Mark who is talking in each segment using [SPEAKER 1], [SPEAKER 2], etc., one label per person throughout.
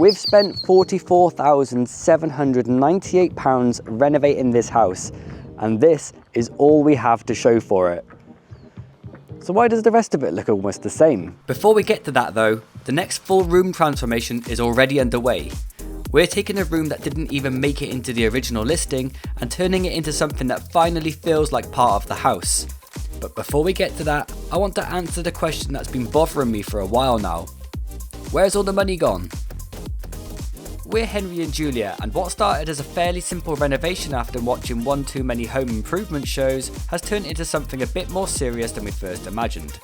[SPEAKER 1] We've spent £44,798 renovating this house, and this is all we have to show for it. So why does the rest of it look almost the same?
[SPEAKER 2] Before we get to that though, the next full room transformation is already underway. We're taking a room that didn't even make it into the original listing and turning it into something that finally feels like part of the house. But before we get to that, I want to answer the question that's been bothering me for a while now. Where's all the money gone? We're Henry and Julia, and what started as a fairly simple renovation after watching one too many home improvement shows has turned into something a bit more serious than we first imagined.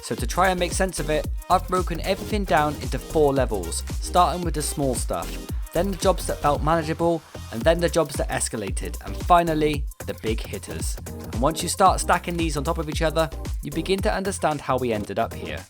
[SPEAKER 2] So to try and make sense of it, I've broken everything down into 4 levels, starting with the small stuff, then the jobs that felt manageable, and then the jobs that escalated, and finally, the big hitters. And once you start stacking these on top of each other, you begin to understand how we ended up here.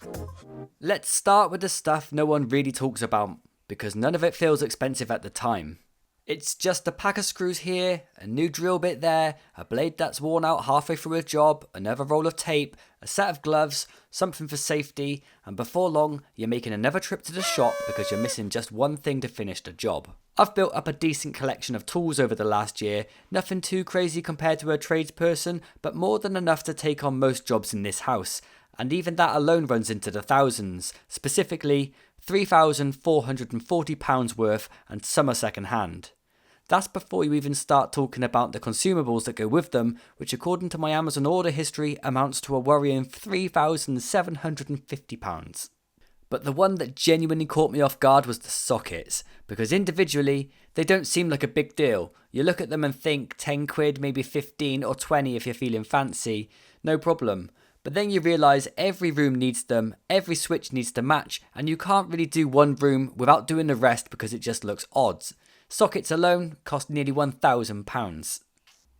[SPEAKER 2] Let's start with the stuff no one really talks about, because none of it feels expensive at the time. It's just a pack of screws here, a new drill bit there, a blade that's worn out halfway through a job, another roll of tape, a set of gloves, something for safety, and before long, you're making another trip to the shop because you're missing just one thing to finish the job. I've built up a decent collection of tools over the last year, nothing too crazy compared to a tradesperson, but more than enough to take on most jobs in this house. And even that alone runs into the thousands, specifically £3,440 worth and some are second hand. That's before you even start talking about the consumables that go with them, which according to my Amazon order history amounts to a worrying £3,750. But the one that genuinely caught me off guard was the sockets, because individually they don't seem like a big deal. You look at them and think 10 quid, maybe 15 or 20 if you're feeling fancy, no problem. But then you realise every room needs them, every switch needs to match, and you can't really do one room without doing the rest because it just looks odd. Sockets alone cost nearly £1,000.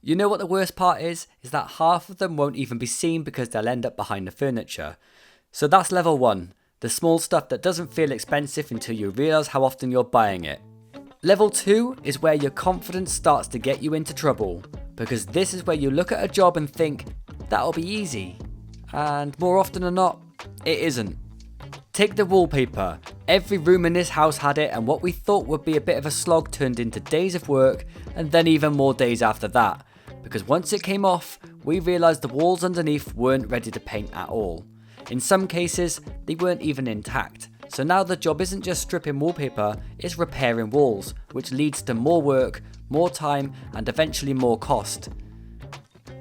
[SPEAKER 2] You know what the worst part is that half of them won't even be seen because they'll end up behind the furniture. So that's level 1, the small stuff that doesn't feel expensive until you realise how often you're buying it. Level 2 is where your confidence starts to get you into trouble, because this is where you look at a job and think, that'll be easy. And more often than not, it isn't. Take the wallpaper. Every room in this house had it, and what we thought would be a bit of a slog turned into days of work, and then even more days after that. Because once it came off, we realised the walls underneath weren't ready to paint at all. In some cases, they weren't even intact. So now the job isn't just stripping wallpaper, it's repairing walls, which leads to more work, more time, and eventually more cost.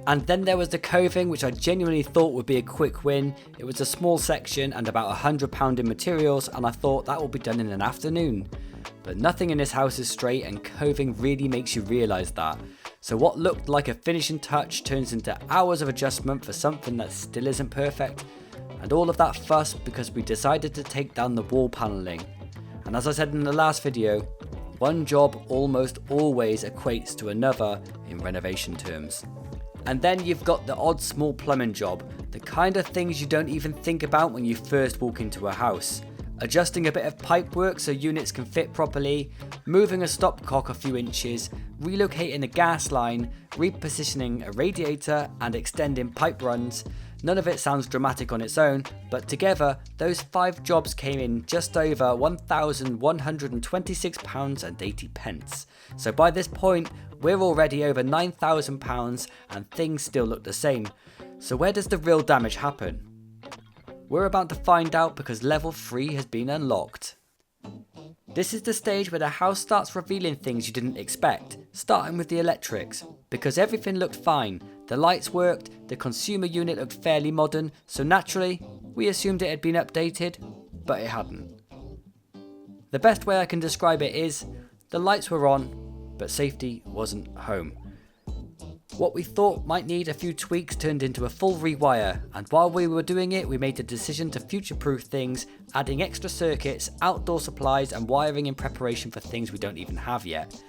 [SPEAKER 2] And then there was the coving, which I genuinely thought would be a quick win. It was a small section and about £100 in materials, and I thought that will be done in an afternoon. But nothing in this house is straight, and coving really makes you realise that. So what looked like a finishing touch turns into hours of adjustment for something that still isn't perfect. And all of that fuss because we decided to take down the wall panelling. And as I said in the last video, one job almost always equates to another in renovation terms. And then you've got the odd small plumbing job, the kind of things you don't even think about when you first walk into a house. Adjusting a bit of pipe work so units can fit properly, moving a stopcock a few inches, relocating a gas line, repositioning a radiator and extending pipe runs. None of it sounds dramatic on its own, but together those 5 jobs came in just over £1,126.80. So by this point, we're already over £9,000 and things still look the same. So where does the real damage happen? We're about to find out because level 3 has been unlocked. This is the stage where the house starts revealing things you didn't expect, starting with the electrics, because everything looked fine. The lights worked, the consumer unit looked fairly modern, so naturally, we assumed it had been updated, but it hadn't. The best way I can describe it is, the lights were on, but safety wasn't home. What we thought might need a few tweaks turned into a full rewire, and while we were doing it, we made the decision to future-proof things, adding extra circuits, outdoor supplies and wiring in preparation for things we don't even have yet.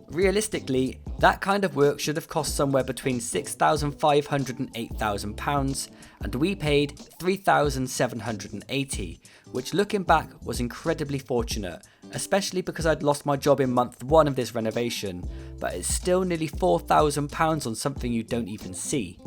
[SPEAKER 2] Realistically, that kind of work should have cost somewhere between £6,500 and £8,000, and we paid £3,780, which looking back was incredibly fortunate, especially because I'd lost my job in month 1 of this renovation, but it's still nearly £4,000 on something you don't even see.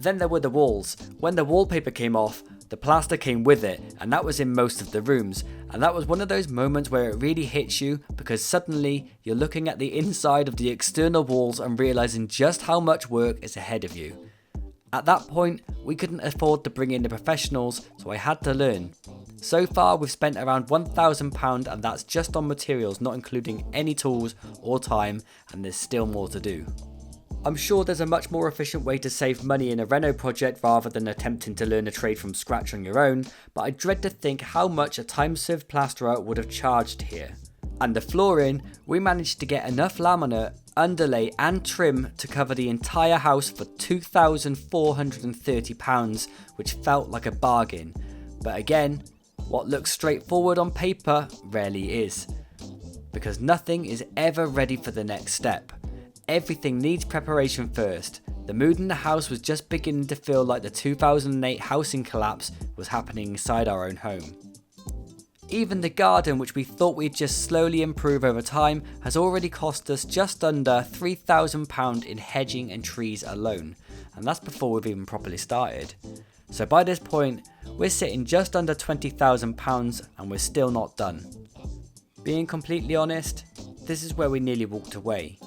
[SPEAKER 2] Then there were the walls. When the wallpaper came off, The plaster came with it, and that was in most of the rooms, and that was one of those moments where it really hits you, because suddenly you're looking at the inside of the external walls and realising just how much work is ahead of you. At that point, we couldn't afford to bring in the professionals, so I had to learn. So far, we've spent around £1,000, and that's just on materials, not including any tools or time, and there's still more to do. I'm sure there's a much more efficient way to save money in a reno project rather than attempting to learn a trade from scratch on your own, but I dread to think how much a time-served plasterer would have charged here. And the flooring, we managed to get enough laminate, underlay and trim to cover the entire house for £2,430, which felt like a bargain. But again, what looks straightforward on paper rarely is, because nothing is ever ready for the next step. Everything needs preparation first. The mood in the house was just beginning to feel like the 2008 housing collapse was happening inside our own home. Even the garden, which we thought we'd just slowly improve over time, has already cost us just under £3,000 in hedging and trees alone, and that's before we've even properly started. So by this point, we're sitting just under £20,000 and we're still not done. Being completely honest, this is where we nearly walked away.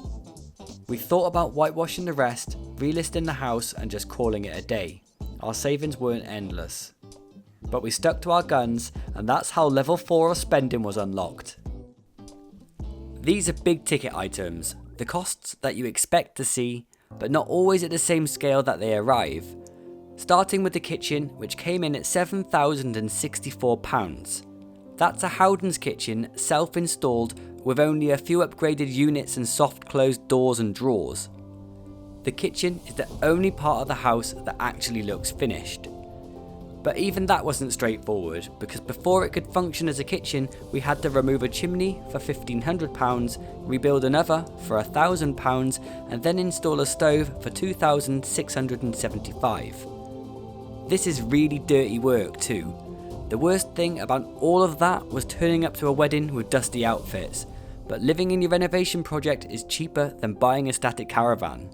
[SPEAKER 2] We thought about whitewashing the rest, relisting the house and just calling it a day. Our savings weren't endless. But we stuck to our guns, and that's how level 4 of spending was unlocked. These are big ticket items, the costs that you expect to see, but not always at the same scale that they arrive. Starting with the kitchen, which came in at £7,064. That's a Howden's kitchen, self-installed, with only a few upgraded units and soft closed doors and drawers. The kitchen is the only part of the house that actually looks finished. But even that wasn't straightforward, because before it could function as a kitchen, we had to remove a chimney for £1,500, rebuild another for £1,000, and then install a stove for £2,675. This is really dirty work too. The worst thing about all of that was turning up to a wedding with dusty outfits, but living in your renovation project is cheaper than buying a static caravan.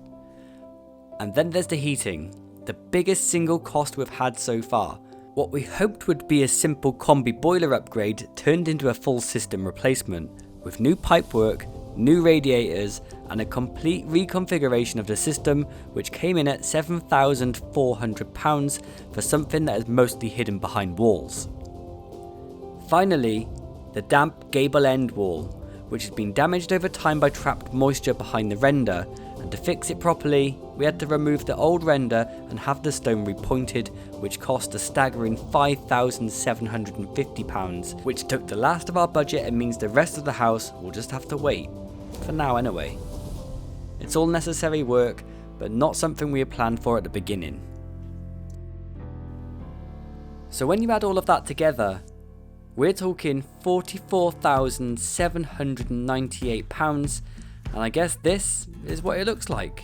[SPEAKER 2] And then there's the heating. The biggest single cost we've had so far. What we hoped would be a simple combi boiler upgrade turned into a full system replacement, with new pipework, new radiators and a complete reconfiguration of the system, which came in at £7,400 for something that is mostly hidden behind walls. Finally, the damp gable end wall, which has been damaged over time by trapped moisture behind the render, and to fix it properly, we had to remove the old render and have the stone repointed, which cost a staggering £5,750, which took the last of our budget and means the rest of the house will just have to wait. For now anyway. It's all necessary work, but not something we had planned for at the beginning. So when you add all of that together, we're talking £44,798, and I guess this is what it looks like.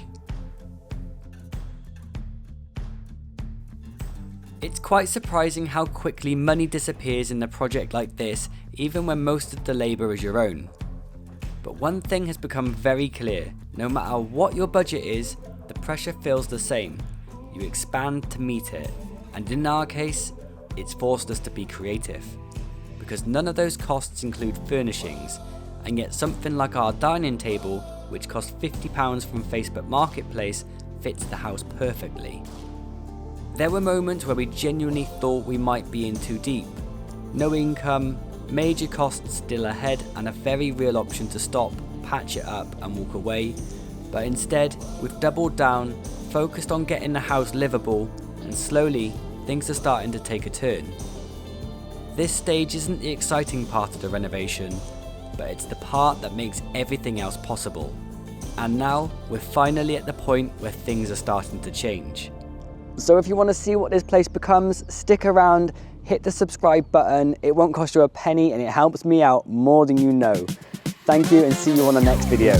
[SPEAKER 2] It's quite surprising how quickly money disappears in a project like this, even when most of the labour is your own. But one thing has become very clear: no matter what your budget is, the pressure feels the same. You expand to meet it, and in our case, it's forced us to be creative. Because none of those costs include furnishings, and yet something like our dining table, which cost £50 from Facebook Marketplace, fits the house perfectly. There were moments where we genuinely thought we might be in too deep. No income, major costs still ahead, and a very real option to stop, patch it up and walk away. But instead, we've doubled down, focused on getting the house livable, and slowly things are starting to take a turn. This stage isn't the exciting part of the renovation, but it's the part that makes everything else possible. And now, we're finally at the point where things are starting to change.
[SPEAKER 1] So if you want to see what this place becomes, stick around, hit the subscribe button. It won't cost you a penny and it helps me out more than you know. Thank you and see you on the next video.